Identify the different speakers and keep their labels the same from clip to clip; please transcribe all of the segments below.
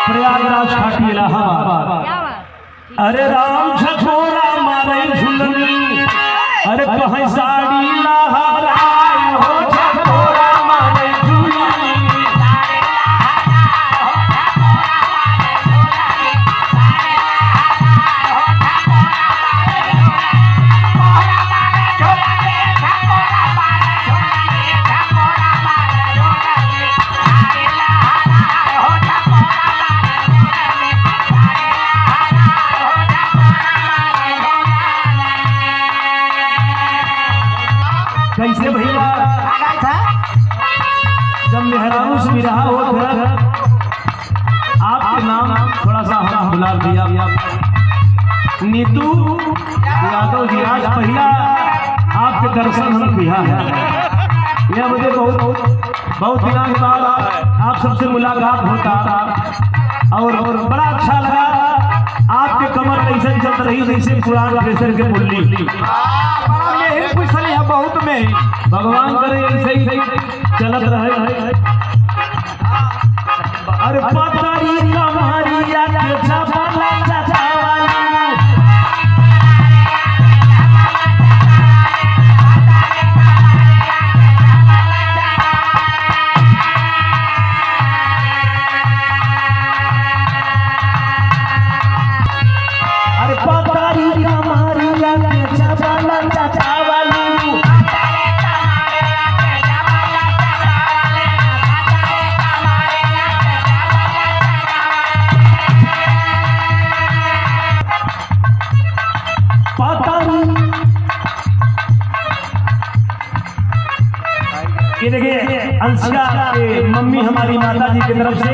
Speaker 1: प्रयागराज घाटी इलाहाबाद। अरे राम झकोरा मारे झुलनी, अरे कहीं साड़ी लहराए हो झकोरा मारे झुलनी। कैसे भैया जब मेहरानों से रहा हो आपके नाम थोड़ा सा हम बुला दिया। नीतू यादव जी, आज पहला आपके दर्शन हम किया है। यह मुझे बहुत दिनों के बाद आप सबसे मुलाकात होता और बड़ा अच्छा लगा। आपके कमर ऐसे चल रही जैसे पुराने प्रेशर के पुल्ली, बहुत में भगवान करे ऐसे ही चलत रहे। अरे पतारी कमारी या के छापाला छापाला, अरे पतारी कमारी या के छापाला छापाला। ये देखिए अंशिका के मम्मी हमारी माता जी की तरफ से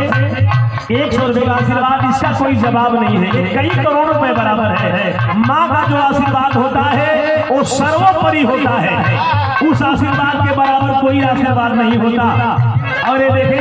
Speaker 1: 100 रुपये का आशीर्वाद, इसका कोई जवाब नहीं है। ये कई करोड़ रुपए बराबर है। माँ का जो आशीर्वाद होता है वो सर्वोपरि होता है, उस आशीर्वाद के बराबर कोई आशीर्वाद नहीं होता। और ये देखिए